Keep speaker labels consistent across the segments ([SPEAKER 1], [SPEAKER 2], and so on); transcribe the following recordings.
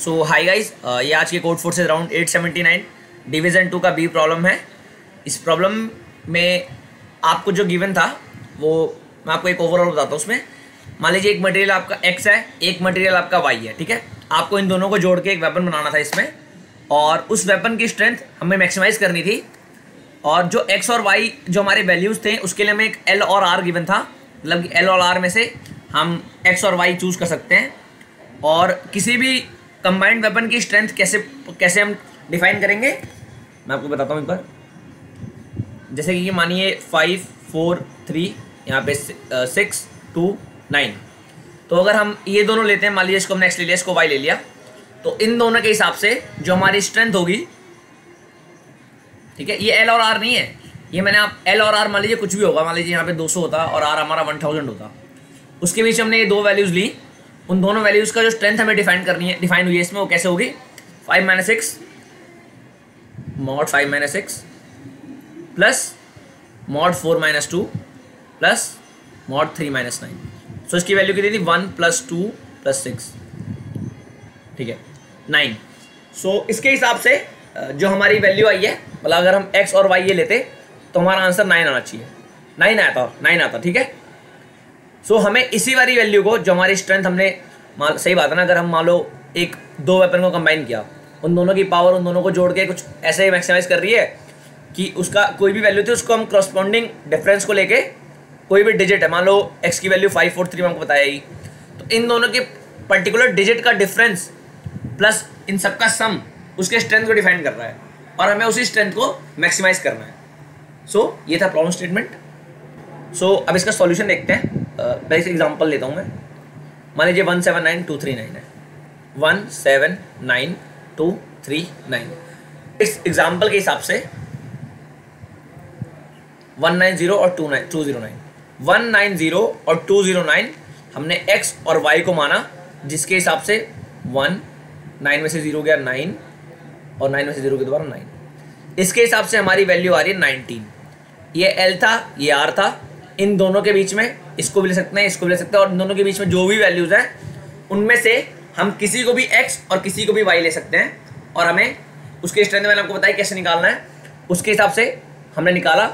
[SPEAKER 1] सो hi guys, ये आज के कोड फोर्सेज राउंड 879 डिवीज़न 2 का बी प्रॉब्लम है। इस प्रॉब्लम में आपको जो गिवन था वो मैं आपको एक ओवरऑल बताता हूँ। उसमें मान लीजिए एक मटेरियल आपका एक्स है, एक मटेरियल आपका वाई है, ठीक है। आपको इन दोनों को जोड़ के एक वेपन बनाना था इसमें, और उस वेपन की स्ट्रेंथ हमें मैक्सिमाइज करनी थी। और जो एक्स और वाई जो हमारे वैल्यूज़ थे उसके लिए हमें एक एल और आर गिवन था, मतलब एल और आर में से हम एक्स और वाई चूज़ कर सकते हैं। और किसी भी कंबाइंड वेपन की स्ट्रेंथ कैसे हम डिफाइन करेंगे मैं आपको बताता हूँ एक बार। जैसे कि मानिए 5 4 3 यहाँ पे 6 2 9। तो अगर हम ये दोनों लेते हैं, मान लीजिए इसको हमने एक्स ले लिया, इसको वाई ले लिया, तो इन दोनों के हिसाब से जो हमारी स्ट्रेंथ होगी, ठीक है, ये एल और आर नहीं है, ये मैंने आप एल और आर मान लीजिए कुछ भी होगा, मान लीजिए यहाँ पे 200 होता और आर हमारा 1000 होता। उसके बीच हमने ये दो वैल्यूज़ ली, उन दोनों वैल्यूज़ का जो स्ट्रेंथ हमें डिफाइन हुई है इसमें, वो कैसे होगी 5 - 6 mod 5 - 6 plus mod 4 - 2 plus mod 3 - 9। सो इसकी वैल्यू कितनी थी 1 + 2 + 6, ठीक है 9। सो इसके हिसाब से जो हमारी वैल्यू आई है, मतलब अगर हम x और y ये लेते तो हमारा आंसर 9 आना चाहिए, 9 आता, ठीक है। सो हमें इसी वाली वैल्यू को, जो हमारी स्ट्रेंथ हमने सही बात है ना, अगर हम मान लो एक दो वेपन को कंबाइन किया, उन दोनों की पावर उन दोनों को जोड़ के कुछ ऐसे मैक्सिमाइज कर रही है कि उसका कोई भी वैल्यू थी उसको हम क्रॉसपॉन्डिंग डिफरेंस को लेके, कोई भी डिजिट है, मान लो x की वैल्यू 5 4 3 में हमको बताया ही, तो इन दोनों के पर्टिकुलर डिजिट का डिफरेंस प्लस इन सबका सम उसके स्ट्रेंथ को डिफाइन कर रहा है, और हमें उसी स्ट्रेंथ को मैक्सिमाइज करना है। सो ये था प्रॉब्लम स्टेटमेंट। सो अब इसका सॉल्यूशन देखते हैं। पहले एक एग्जांपल लेता हूँ मैं। मान लीजिए 179 239 है, 179 239। इस एग्जांपल के हिसाब से 190 और 209, 190 और 209 हमने x और y को माना, जिसके हिसाब से 1 9 में से 0 गया 9 और 9 में से 0 के दोबारा 9। इसके हिसाब से हमारी वैल्यू आ रही है 19। ये L था, ये R था, इन दोनों के बीच में इसको भी ले सकते हैं, इसको भी ले सकते हैं, और इन दोनों के बीच में जो भी वैल्यूज़ हैं उनमें से हम किसी को भी x और किसी को भी y ले सकते हैं, और हमें उसके स्ट्रेंथ मैंने आपको बताया कैसे निकालना है, उसके हिसाब से हमने निकाला,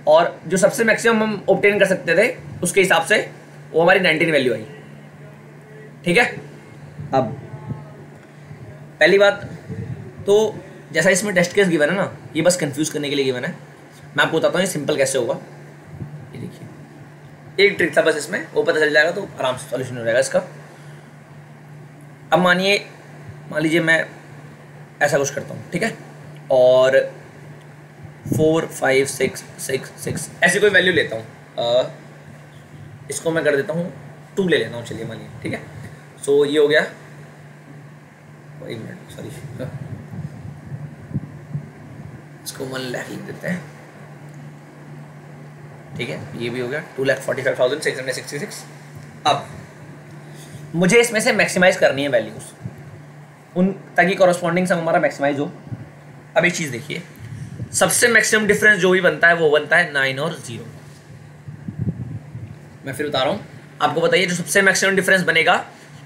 [SPEAKER 1] और जो सबसे मैक्सिमम हम ऑब्टेन कर सकते थे उसके हिसाब से वो हमारी 19 वैल्यू आई, ठीक है। अब पहली बात तो जैसा इसमें टेस्ट केस गिवन है ना, ये बस कंफ्यूज करने के लिए गिवन है। मैं आपको बताता हूँ ये सिंपल कैसे होगा। ये देखिए, एक ट्रिक था बस इसमें, वो पता चल जाएगा तो आराम से सॉल्यूशन हो जाएगा इसका। अब मान लीजिए मैं ऐसा कुछ करता हूँ, ठीक है, और 4 5 6 6 6 ऐसी कोई वैल्यू लेता हूँ। इसको मैं कर देता हूँ 2 ले लेता हूँ, चलिए मान लीजिए, ठीक है। सो ये हो गया, एक मिनट सॉरी, इसको 1 लाख लिख देते हैं, ठीक है। ये भी हो गया 2,45,666। अब मुझे इसमें से मैक्सिमाइज करनी है वैल्यूज उन, ताकि कॉरस्पॉन्डिंग सम हमारा मैक्सिमाइज हो। अब एक चीज़ देखिए, सबसे मैक्सिमम डिफरेंस जो भी बनता है वो बनता है 9 और 0। मैं फिर बता रहा हूँ आपको, बताइए जो सबसे मैक्सिमम डिफरेंस बनेगा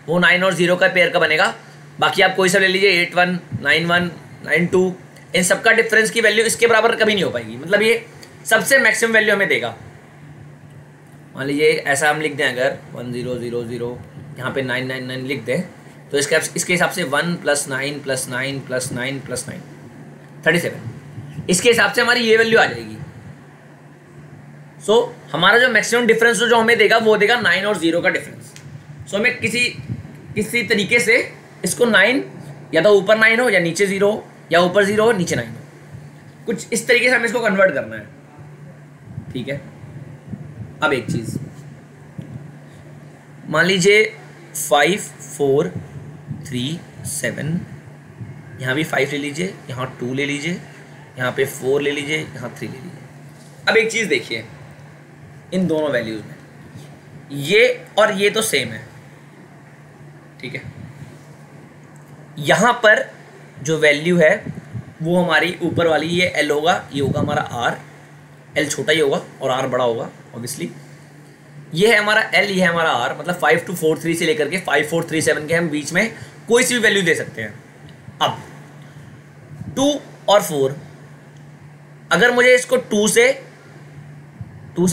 [SPEAKER 1] वो 9 और 0 का पेयर का बनेगा। बाकी आप कोई सा ले लीजिए, 81 91 92, इन सबका डिफरेंस की वैल्यू इसके बराबर कभी नहीं हो पाएगी, मतलब ये सबसे मैक्सिमम वैल्यू हमें देगा। मान लीजिए ऐसा हम लिख दें, अगर 1000 यहाँ पे 999 लिख दें, तो इसके हिसाब से 1 + 9 + 9 + 9 + 9 37। इसके हिसाब से हमारी ये वैल्यू आ जाएगी। सो हमारा जो मैक्सिमम डिफरेंस जो हमें देगा वो देगा 9 और 0 का डिफरेंस। सो हमें किसी तरीके से इसको 9 या तो ऊपर 9 हो या नीचे 0 हो, या ऊपर 0 हो नीचे 9 हो, कुछ इस तरीके से हमें इसको कन्वर्ट करना है, ठीक है। अब एक चीज़ मान लीजिए 5 4 3 7, यहाँ भी 5 ले लीजिए, यहाँ 2 ले लीजिए, यहाँ पे 4 ले लीजिए, यहाँ 3 ले लीजिए। अब एक चीज़ देखिए, इन दोनों वैल्यूज़ में ये और ये तो सेम है, ठीक है। यहाँ पर जो वैल्यू है वो हमारी ऊपर वाली ये L होगा, ये होगा हमारा R, L छोटा ही होगा और R बड़ा होगा ऑब्वियसली। ये है हमारा L, ये है हमारा R, मतलब 5243 से लेकर के 5437 के हम बीच में कोई सी भी वैल्यू दे सकते हैं। अब 2 और 4, अगर मुझे इसको 2 से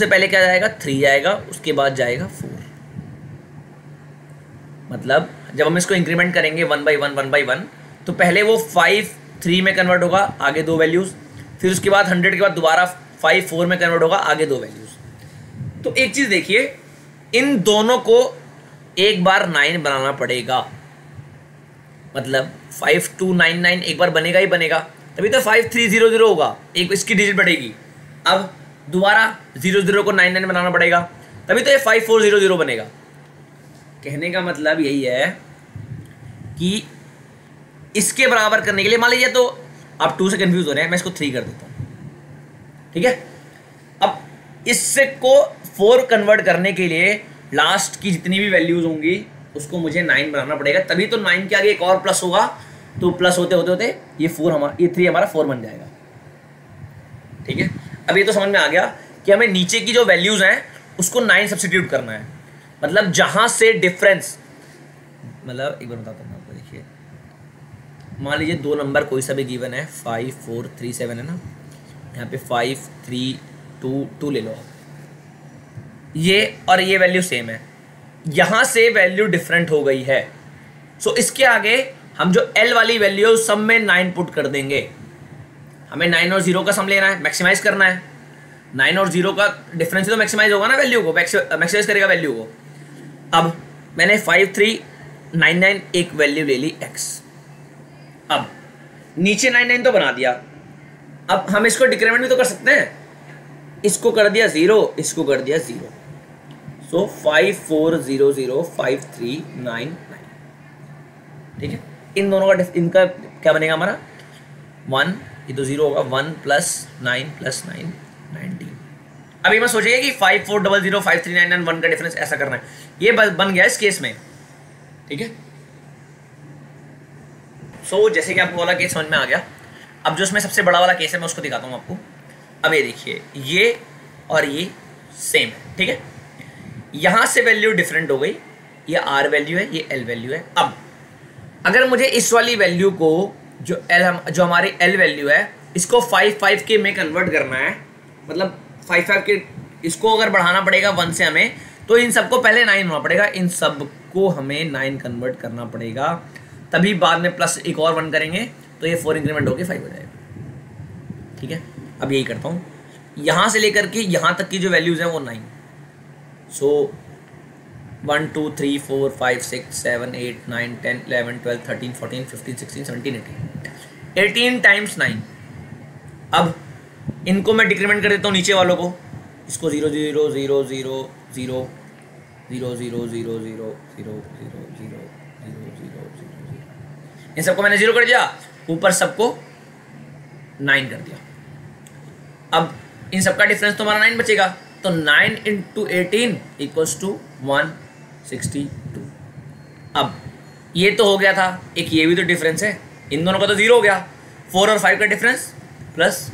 [SPEAKER 1] पहले क्या जाएगा, 3 जाएगा, उसके बाद जाएगा 4। मतलब जब हम इसको इंक्रीमेंट करेंगे 1 by 1 तो पहले वो 5 3 में कन्वर्ट होगा, आगे 2 वैल्यूज़, फिर उसके बाद 100 के बाद दोबारा 5 4 में कन्वर्ट होगा, आगे 2 वैल्यूज़। तो एक चीज़ देखिए, इन दोनों को एक बार 9 बनाना पड़ेगा, मतलब 5299 एक बार बनेगा ही बनेगा, तभी तो 5300 होगा, एक इसकी डिजिट बढ़ेगी। अब दोबारा 00 को 99 बनाना पड़ेगा, तभी तो ये 5400 बनेगा। कहने का मतलब यही है कि इसके बराबर करने के लिए, मान लीजिए तो आप 2 से कंफ्यूज हो रहे हैं, मैं इसको 3 कर देता हूँ, ठीक है। अब इससे को 4 कन्वर्ट करने के लिए लास्ट की जितनी भी वैल्यूज होंगी उसको मुझे 9 बनाना पड़ेगा, तभी तो 9 के आगे एक और प्लस होगा, तो प्लस होते होते होते ये 3 हमारा 4 बन जाएगा, ठीक है। अब ये तो समझ में आ गया कि हमें नीचे की जो वैल्यूज हैं उसको 9 सब्स्टिट्यूट करना है। मतलब जहां से डिफरेंस, मतलब एक बार बताता हूँ आपको, देखिए मान लीजिए 2 नंबर कोई सा भी गिवन है, 5 4 3 7 है ना, यहाँ पे 5 3 2 2 ले लो आप, ये और ये वैल्यू सेम है, यहाँ से वैल्यू डिफरेंट हो गई है, सो इसके आगे हम जो L वाली वैल्यू सब में 9 पुट कर देंगे। हमें 9 और 0 का सम लेना है, मैक्सिमाइज करना है, 9 और 0 का डिफरेंस तो मैक्सिमाइज होगा ना, वैल्यू को मैक्सिमाइज करेगा वैल्यू को। अब मैंने 5399 एक वैल्यू ले ली x, अब नीचे 99 तो बना दिया, अब हम इसको डिक्रीमेंट भी तो कर सकते हैं, इसको कर दिया 0, इसको कर दिया 0, सो 54005399, ठीक है। इन दोनों का इनका क्या बनेगा हमारा 1, ये तो 0 होगा, 1 + 9 + 9 19। अभी मैं सोचिए कि 5400 5399 1 का डिफरेंस ऐसा करना है, ये बन गया इस केस में, ठीक है। सो जैसे कि आपको वाला केस समझ में आ गया, अब जो इसमें सबसे बड़ा वाला केस है मैं उसको दिखाता हूँ आपको। अब ये देखिए, ये और ये सेम है, ठीक है, यहाँ से वैल्यू डिफरेंट हो गई, ये R वैल्यू है, ये L वैल्यू है। अब अगर मुझे इस वाली वैल्यू को जो हमारी L वैल्यू है इसको 5 के में कन्वर्ट करना है, मतलब 5 के इसको अगर बढ़ाना पड़ेगा 1 से हमें, तो इन सबको पहले 9 होना पड़ेगा, इन सबको हमें 9 कन्वर्ट करना पड़ेगा, तभी बाद में प्लस एक और 1 करेंगे तो ये 4 इंक्रीमेंट होकर 5 हो जाएगा, ठीक है। अब यही करता हूँ, यहाँ से लेकर के यहाँ तक की जो वैल्यूज़ हैं वो 9, सो 1 2 3 4 5 6 7 8 9 10 11 12 13 14 15 16 17 18 टाइम्स 9। अब इनको मैं डिक्रीमेंट कर देता हूँ नीचे वालों को, इसको 0 0 0 0 0 0 0 0 0 0 0 0 0 इन सबको मैंने 0 कर दिया, ऊपर सबको 9 कर दिया। अब इन सबका डिफरेंस तो हमारा 9 बचेगा, तो 9 × 18 = 162। अब ये तो हो गया था, एक ये भी तो डिफरेंस है, इन दोनों का तो 0 हो गया, 4 और 5 का डिफरेंस +1।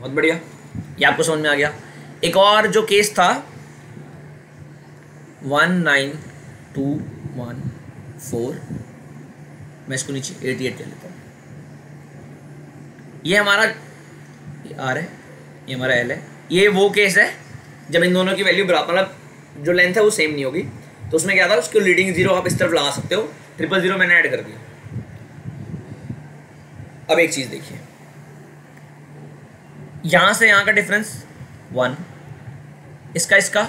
[SPEAKER 1] बहुत बढ़िया, ये आपको समझ में आ गया। एक और जो केस था 19214, मैं इसको नीचे 88 ले लेता हूँ, ये हमारा R है, ये हमारा L है। ये वो केस है जब इन दोनों की वैल्यू बराबर, मतलब जो लेंथ है वो सेम नहीं होगी, तो उसमें क्या था, उसको लीडिंग 0 आप इस तरफ लगा सकते हो, 000 मैंने ऐड कर दिया। अब एक चीज़ देखिए, यहाँ से यहाँ का डिफरेंस 1, इसका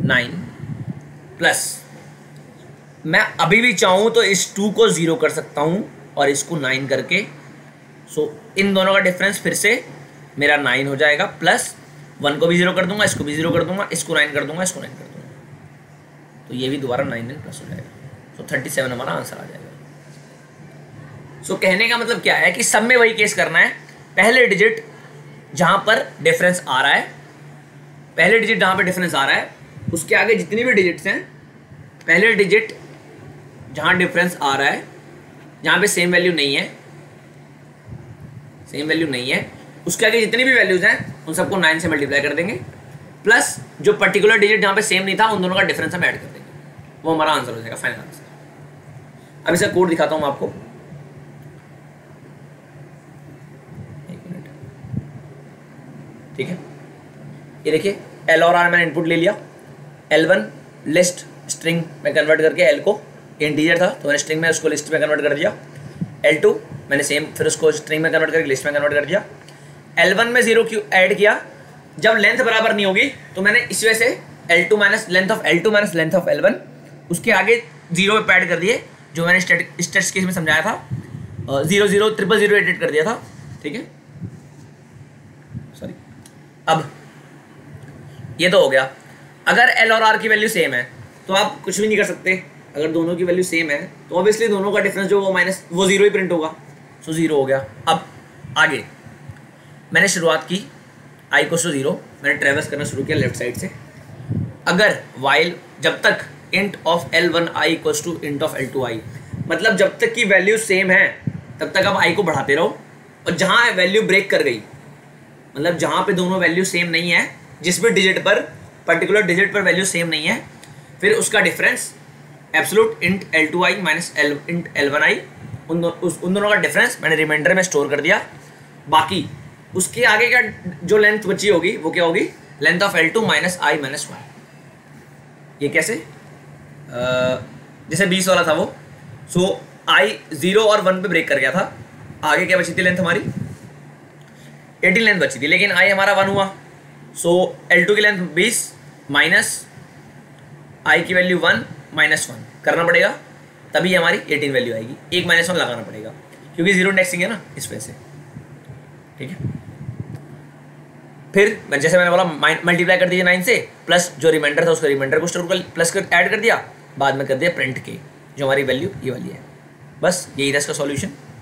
[SPEAKER 1] 9 प्लस, मैं अभी भी चाहूँ तो इस 2 को 0 कर सकता हूँ और इसको 9 करके, सो इन दोनों का डिफरेंस फिर से मेरा 9 हो जाएगा, प्लस 1 को भी 0 कर दूंगा, इसको भी 0 कर दूंगा, इसको 9 कर दूंगा, इसको 9 कर दूंगा, तो ये भी दोबारा 9 प्लस हो जाएगा, सो 37 हमारा आंसर आ जाएगा। सो कहने का मतलब क्या है कि सब में वही केस करना है, पहले डिजिट जहाँ पर डिफरेंस आ रहा है, पहले डिजिट जहाँ पर डिफरेंस आ रहा है उसके आगे जितनी भी डिजिट्स हैं, पहले डिजिट जहाँ डिफरेंस आ रहा है, जहाँ पे सेम वैल्यू नहीं है, उसके आगे जितनी भी वैल्यूज हैं उन सबको 9 से मल्टीप्लाई कर देंगे, प्लस जो पर्टिकुलर डिजिट जहाँ पे सेम नहीं था उन दोनों का डिफरेंस हम ऐड कर देंगे, वो हमारा आंसर हो जाएगा, फाइनल आंसर। अब इसका कोड दिखाता हूँ मैं आपको, एक मिनट, ठीक है। ये देखिए एल और आर मैंने इनपुट ले लिया, L1 लिस्ट स्ट्रिंग में कन्वर्ट करके एल को इंटीजर था तो मैंने स्ट्रिंग में उसको लिस्ट में कन्वर्ट कर दिया, L2 मैंने सेम फिर उसको स्ट्रिंग में कन्वर्ट करके लिस्ट में कन्वर्ट कर दिया, L1 में 0 क्यों ऐड किया, जब लेंथ बराबर नहीं होगी तो मैंने इस वजह से L2 minus length of L2 minus length of L1 उसके आगे 0 पे ऐड कर दिए, जो मैंने स्टेट्स केस में समझाया था, 0 0 0 0 एडिट कर दिया था, ठीक है। सॉरी, अब ये तो हो गया। अगर L और R की वैल्यू सेम है तो आप कुछ भी नहीं कर सकते, अगर दोनों की वैल्यू सेम है तो ऑब्वियसली दोनों का डिफरेंस जो वो माइनस वो 0 ही प्रिंट होगा, सो 0 हो गया। अब आगे मैंने शुरुआत की i को 0, मैंने ट्रेवर्स करना शुरू किया लेफ्ट साइड से। अगर वाइल जब तक int of L1i equals to int of L2i, मतलब जब तक की वैल्यू सेम है तब तक आप i को बढ़ाते रहो, और जहाँ वैल्यू ब्रेक कर गई, मतलब जहाँ पे दोनों वैल्यू सेम नहीं है, जिस भी डिजिट पर पर्टिकुलर डिजिट पर वैल्यू सेम नहीं है, फिर उसका difference absolute int L2i minus int L1i, उन दोनों का डिफरेंस मैंने रिमाइंडर में स्टोर कर दिया। बाकी उसके आगे का जो लेंथ बची होगी वो क्या होगी, length of L2 minus i minus 1। ये कैसे, जैसे 20 वाला था वो, सो i 0 और 1 पे ब्रेक कर गया था, आगे क्या बची थी लेंथ हमारी 18 लेंथ बची थी, लेकिन i हमारा 1 हुआ, सो L2 की लेंथ 20 माइनस i की वैल्यू 1 माइनस 1 करना पड़ेगा, तभी हमारी 18 वैल्यू आएगी, एक माइनस 1 लगाना पड़ेगा क्योंकि 0 इंडेक्सिंग है ना इस वजह से, ठीक है। फिर जैसे मैंने बोला मल्टीप्लाई कर दीजिए 9 से, प्लस जो रिमाइंडर था उसका रिमाइंडर को स्टोर कर प्लस कर ऐड कर दिया, बाद में कर दिया प्रिंट के, जो हमारी वैल्यू ये वाली है। बस यही था इसका सॉल्यूशन।